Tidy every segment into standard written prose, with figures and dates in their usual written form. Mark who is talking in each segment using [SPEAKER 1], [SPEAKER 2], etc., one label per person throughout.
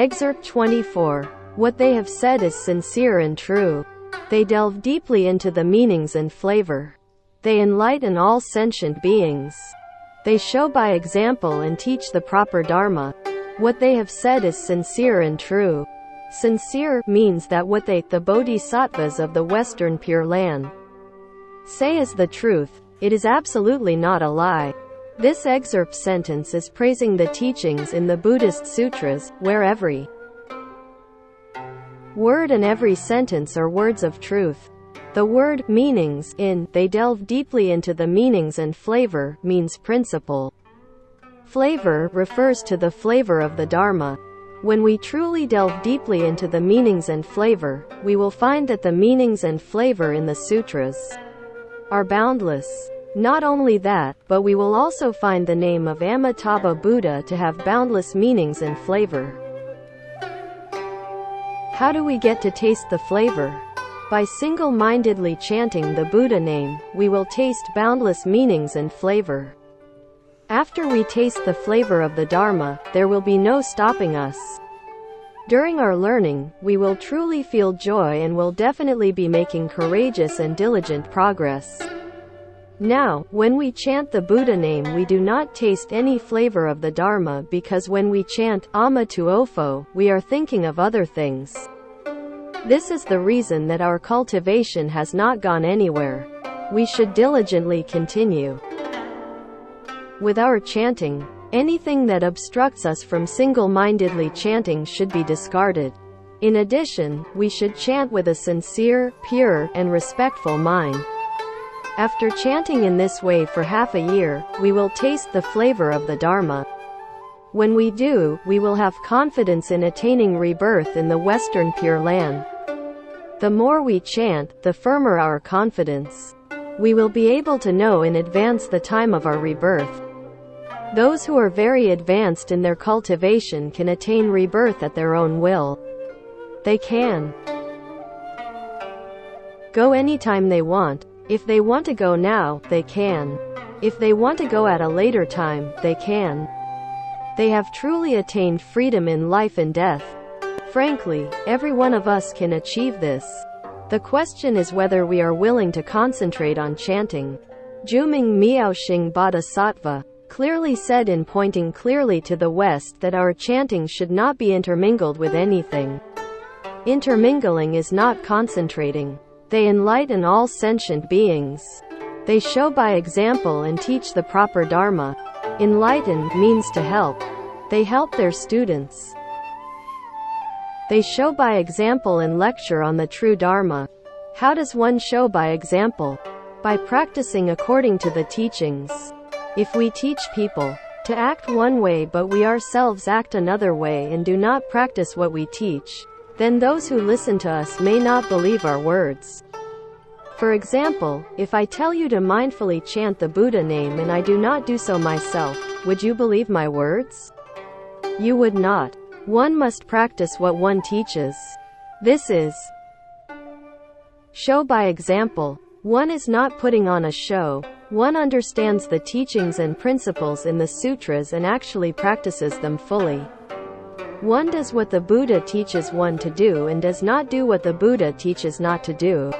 [SPEAKER 1] Excerpt 24. What they have said is sincere and true. They delve deeply into the meanings and flavor. They enlighten all sentient beings. They show by example and teach the proper Dharma. What they have said is sincere and true. Sincere means that what they, the Bodhisattvas of the Western Pure Land, say is the truth. It is absolutely not a lie. This excerpt sentence is praising the teachings in the Buddhist sutras, where every word and every sentence are words of truth. The word meanings in they delve deeply into the meanings and flavor means principle. Flavor refers to the flavor of the Dharma. When we truly delve deeply into the meanings and flavor, we will find that the meanings and flavor in the sutras are boundless. Not only that, but we will also find the name of Amitabha Buddha to have boundless meanings and flavor. How do we get to taste the flavor? By single-mindedly chanting the Buddha name, we will taste boundless meanings and flavor. After we taste the flavor of the Dharma, there will be no stopping us. During our learning, we will truly feel joy and will definitely be making courageous and diligent progress. Now, when we chant the Buddha name, we do not taste any flavor of the Dharma because when we chant Amma Tuofo, we are thinking of other things. This is the reason that our cultivation has not gone anywhere. We should diligently continue with our chanting. Anything that obstructs us from single-mindedly chanting should be discarded. In addition, we should chant with a sincere, pure, and respectful mind. After chanting in this way for half a year, we will taste the flavor of the Dharma. When we do, we will have confidence in attaining rebirth in the Western Pure Land. The more we chant, the firmer our confidence. We will be able to know in advance the time of our rebirth. Those who are very advanced in their cultivation can attain rebirth at their own will. They can go anytime they want. If they want to go now, they can. If they want to go at a later time, they can. They have truly attained freedom in life and death. Frankly, every one of us can achieve this. The question is whether we are willing to concentrate on chanting. Juming Miaoxing Bodhisattva clearly said in pointing clearly to the West that our chanting should not be intermingled with anything. Intermingling is not concentrating. They enlighten all sentient beings. They show by example and teach the proper Dharma. Enlighten means to help. They help their students. They show by example and lecture on the true Dharma. How does one show by example? By practicing according to the teachings. If we teach people to act one way but we ourselves act another way and do not practice what we teach, then those who listen to us may not believe our words. For example, if I tell you to mindfully chant the Buddha name and I do not do so myself, would you believe my words? You would not. One must practice what one teaches. This is show by example. One is not putting on a show. One understands the teachings and principles in the sutras and actually practices them fully. One does what the Buddha teaches one to do and does not do what the Buddha teaches not to do.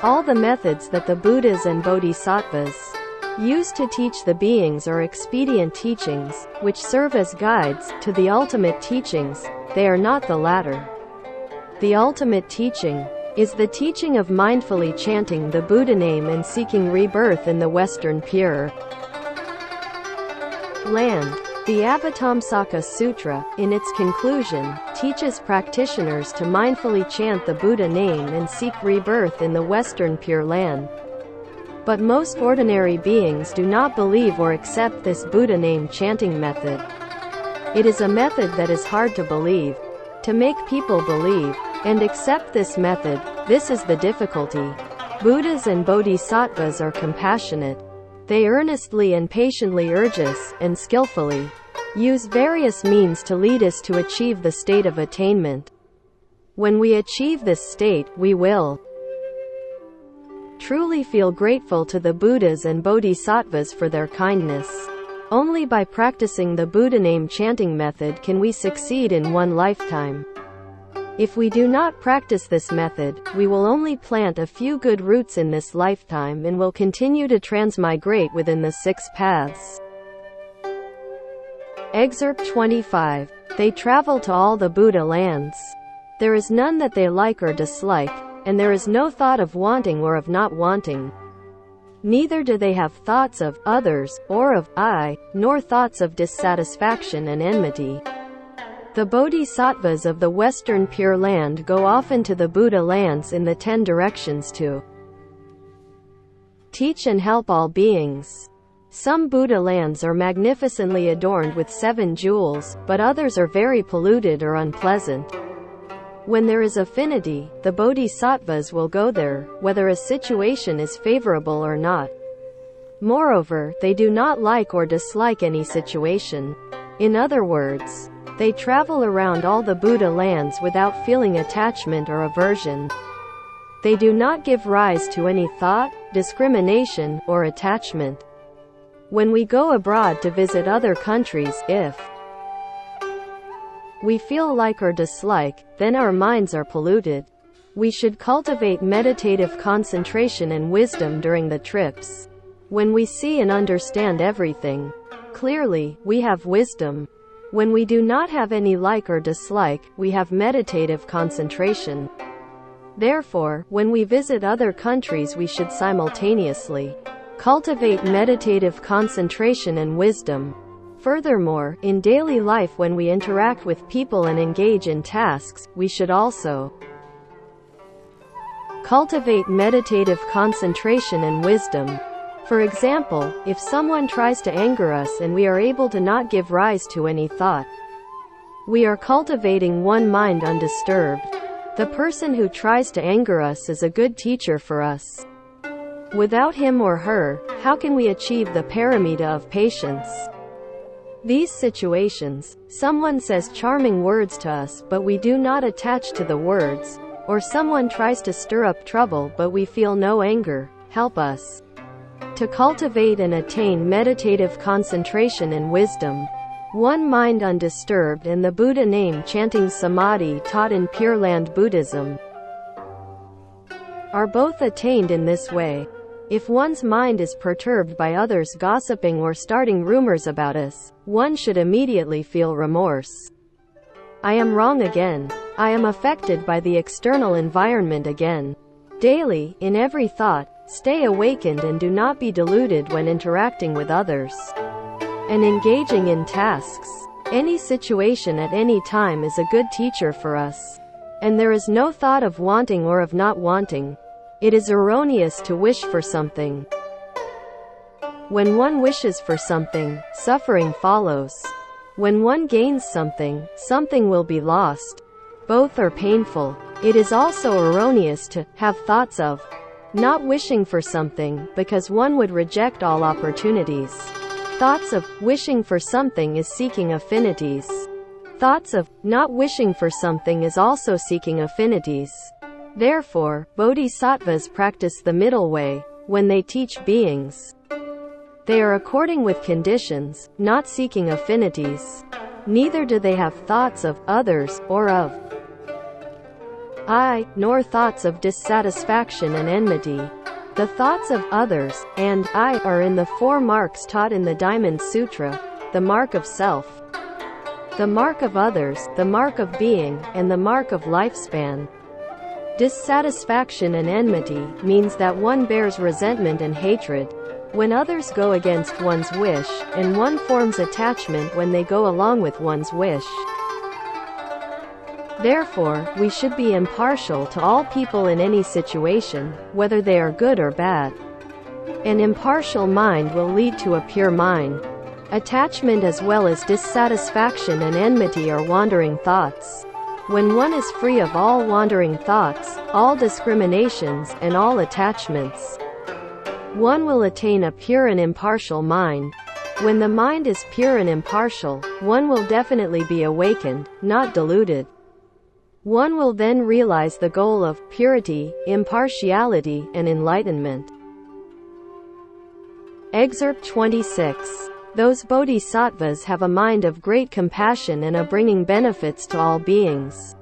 [SPEAKER 1] All the methods that the Buddhas and Bodhisattvas use to teach the beings are expedient teachings, which serve as guides to the ultimate teachings. They are not the latter. The ultimate teaching is the teaching of mindfully chanting the Buddha name and seeking rebirth in the Western Pure Land. The Avatamsaka Sutra, in its conclusion, teaches practitioners to mindfully chant the Buddha name and seek rebirth in the Western Pure Land. But most ordinary beings do not believe or accept this Buddha name chanting method. It is a method that is hard to believe. To make people believe and accept this method, this is the difficulty. Buddhas and Bodhisattvas are compassionate. They earnestly and patiently urge us, and skillfully use various means to lead us to achieve the state of attainment. When we achieve this state, we will truly feel grateful to the Buddhas and Bodhisattvas for their kindness. Only by practicing the Buddha name chanting method can we succeed in one lifetime. If we do not practice this method, we will only plant a few good roots in this lifetime and will continue to transmigrate within the 6 paths. Excerpt 25. They travel to all the Buddha lands. There is none that they like or dislike, and there is no thought of wanting or of not wanting. Neither do they have thoughts of others, or of I, nor thoughts of dissatisfaction and enmity. The bodhisattvas of the Western Pure Land go often to the Buddha lands in the 10 directions to teach and help all beings. Some Buddha lands are magnificently adorned with 7 jewels, but others are very polluted or unpleasant. When there is affinity, the bodhisattvas will go there, whether a situation is favorable or not. Moreover, they do not like or dislike any situation. In other words, they travel around all the Buddha lands without feeling attachment or aversion. They do not give rise to any thought, discrimination, or attachment. When we go abroad to visit other countries, if we feel like or dislike, then our minds are polluted. We should cultivate meditative concentration and wisdom during the trips. When we see and understand everything clearly, we have wisdom. When we do not have any like or dislike, we have meditative concentration. Therefore, when we visit other countries, we should simultaneously cultivate meditative concentration and wisdom. Furthermore, in daily life when we interact with people and engage in tasks, we should also cultivate meditative concentration and wisdom. For example, if someone tries to anger us and we are able to not give rise to any thought, we are cultivating one mind undisturbed. The person who tries to anger us is a good teacher for us. Without him or her, how can we achieve the paramita of patience? These situations, someone says charming words to us but we do not attach to the words, or someone tries to stir up trouble but we feel no anger, help us to cultivate and attain meditative concentration and wisdom. One mind undisturbed and the Buddha name chanting samadhi taught in Pure Land Buddhism are both attained in this way. If one's mind is perturbed by others gossiping or starting rumors about us, one should immediately feel remorse. I am wrong again. I am affected by the external environment again. Daily, in every thought, stay awakened and do not be deluded when interacting with others and engaging in tasks. Any situation at any time is a good teacher for us. And there is no thought of wanting or of not wanting. It is erroneous to wish for something. When one wishes for something, suffering follows. When one gains something, something will be lost. Both are painful. It is also erroneous to have thoughts of not wishing for something, because one would reject all opportunities. Thoughts of wishing for something is seeking affinities. Thoughts of not wishing for something is also seeking affinities. Therefore, bodhisattvas practice the middle way when they teach beings. They are according with conditions, not seeking affinities. Neither do they have thoughts of others, or of I, nor thoughts of dissatisfaction and enmity. The thoughts of others, and I, are in the 4 marks taught in the Diamond Sutra: the mark of self, the mark of others, the mark of being, and the mark of lifespan. Dissatisfaction and enmity means that one bears resentment and hatred when others go against one's wish, and one forms attachment when they go along with one's wish. Therefore, we should be impartial to all people in any situation, whether they are good or bad. An impartial mind will lead to a pure mind. Attachment as well as dissatisfaction and enmity are wandering thoughts. When one is free of all wandering thoughts, all discriminations, and all attachments, one will attain a pure and impartial mind. When the mind is pure and impartial, one will definitely be awakened, not deluded. One will then realize the goal of purity, impartiality, and enlightenment. Excerpt 26. Those bodhisattvas have a mind of great compassion and a bringing benefits to all beings.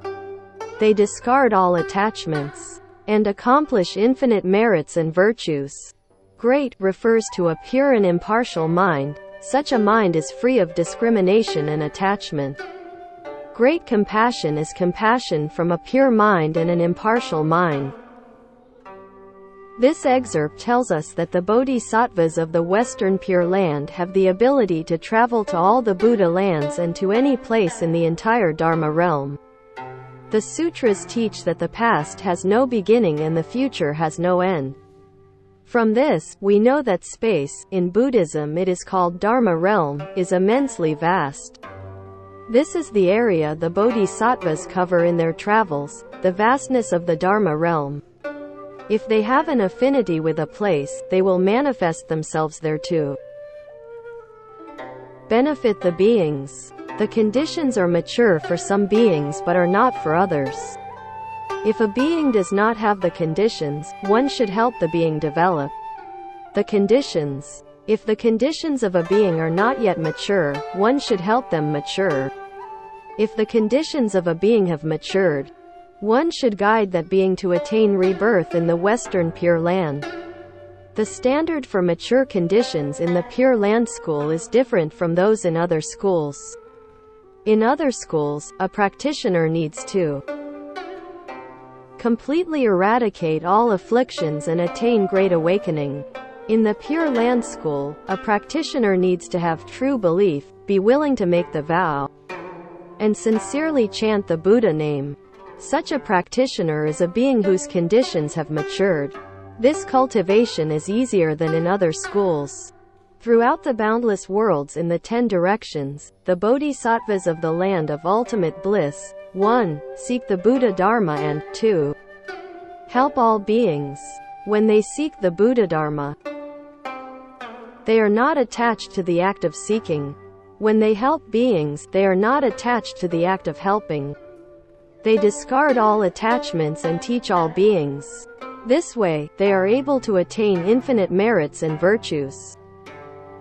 [SPEAKER 1] They discard all attachments and accomplish infinite merits and virtues. Great refers to a pure and impartial mind. Such a mind is free of discrimination and attachment. Great compassion is compassion from a pure mind and an impartial mind. This excerpt tells us that the bodhisattvas of the Western Pure Land have the ability to travel to all the Buddha lands and to any place in the entire Dharma realm. The sutras teach that the past has no beginning and the future has no end. From this, we know that space, in Buddhism it is called Dharma realm, is immensely vast. This is the area the bodhisattvas cover in their travels, the vastness of the Dharma realm. If they have an affinity with a place, they will manifest themselves there too. Benefit the beings. The conditions are mature for some beings but are not for others. If a being does not have the conditions, one should help the being develop the conditions. If the conditions of a being are not yet mature, one should help them mature. If the conditions of a being have matured, one should guide that being to attain rebirth in the Western Pure Land. The standard for mature conditions in the Pure Land school is different from those in other schools. In other schools, a practitioner needs to completely eradicate all afflictions and attain great awakening. In the Pure Land school, a practitioner needs to have true belief, be willing to make the vow, and sincerely chant the Buddha name. Such a practitioner is a being whose conditions have matured. This cultivation is easier than in other schools. Throughout the boundless worlds in the 10 directions, the bodhisattvas of the land of ultimate bliss, 1. Seek the Buddha Dharma and 2. Help all beings. When they seek the Buddha Dharma, they are not attached to the act of seeking. When they help beings, they are not attached to the act of helping. They discard all attachments and teach all beings. This way, they are able to attain infinite merits and virtues.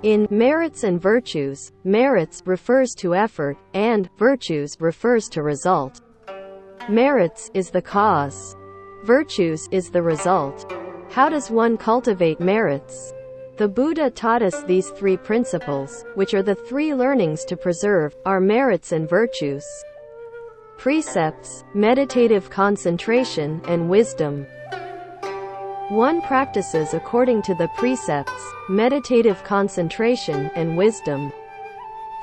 [SPEAKER 1] In merits and virtues, merits refers to effort, and virtues refers to result. Merits is the cause. Virtues is the result. How does one cultivate merits? The Buddha taught us these 3 principles, which are the 3 learnings to preserve our merits and virtues. Precepts, meditative concentration, and wisdom. One practices according to the precepts, meditative concentration, and wisdom.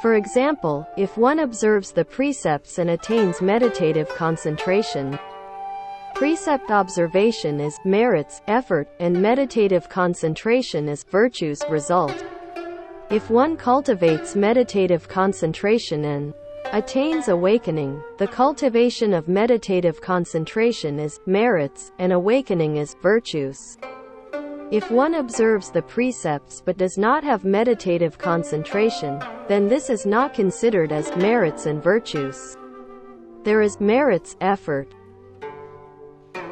[SPEAKER 1] For example, if one observes the precepts and attains meditative concentration, precept observation is merits, effort, and meditative concentration is virtues, result. If one cultivates meditative concentration and attains awakening, the cultivation of meditative concentration is merits, and awakening is virtues. If one observes the precepts but does not have meditative concentration, then this is not considered as merits and virtues. There is merits, effort,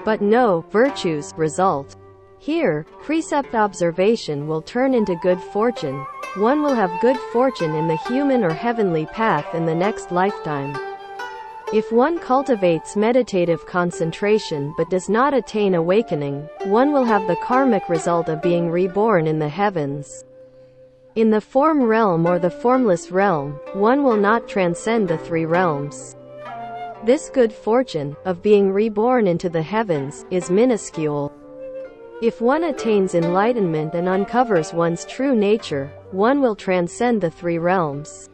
[SPEAKER 1] but no virtues, result. Here, precept observation will turn into good fortune. One will have good fortune in the human or heavenly path in the next lifetime. If one cultivates meditative concentration but does not attain awakening, one will have the karmic result of being reborn in the heavens. In the form realm or the formless realm, one will not transcend the 3 realms. This good fortune, of being reborn into the heavens, is minuscule. If one attains enlightenment and uncovers one's true nature, one will transcend the 3 realms.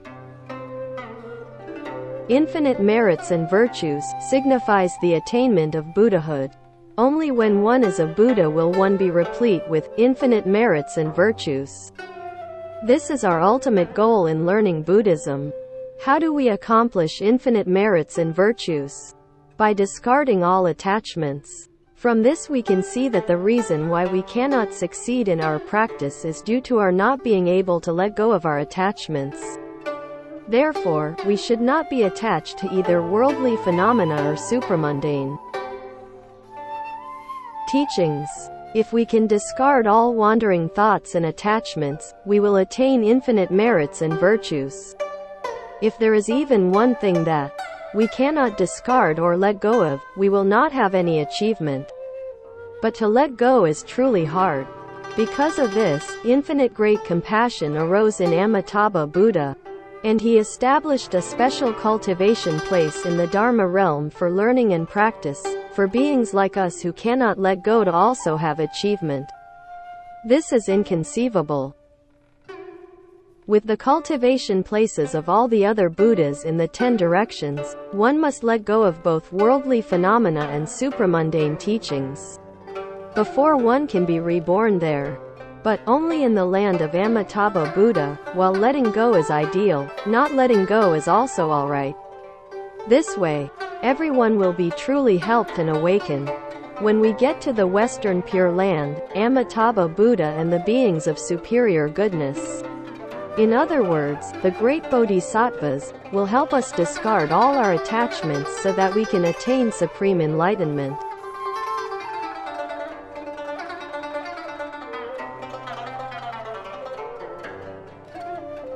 [SPEAKER 1] Infinite merits and virtues signifies the attainment of Buddhahood. Only when one is a Buddha will one be replete with infinite merits and virtues. This is our ultimate goal in learning Buddhism. How do we accomplish infinite merits and virtues? By discarding all attachments. From this we can see that the reason why we cannot succeed in our practice is due to our not being able to let go of our attachments. Therefore, we should not be attached to either worldly phenomena or supramundane teachings. If we can discard all wandering thoughts and attachments, we will attain infinite merits and virtues. If there is even one thing that we cannot discard or let go of, we will not have any achievement. But to let go is truly hard. Because of this, infinite great compassion arose in Amitabha Buddha, and he established a special cultivation place in the Dharma realm for learning and practice, for beings like us who cannot let go to also have achievement. This is inconceivable. With the cultivation places of all the other Buddhas in the 10 directions, one must let go of both worldly phenomena and supramundane teachings before one can be reborn there. But only in the land of Amitabha Buddha, while letting go is ideal, not letting go is also alright. This way, everyone will be truly helped and awakened. When we get to the Western Pure Land, Amitabha Buddha and the beings of superior goodness, in other words, the great bodhisattvas, will help us discard all our attachments so that we can attain supreme enlightenment.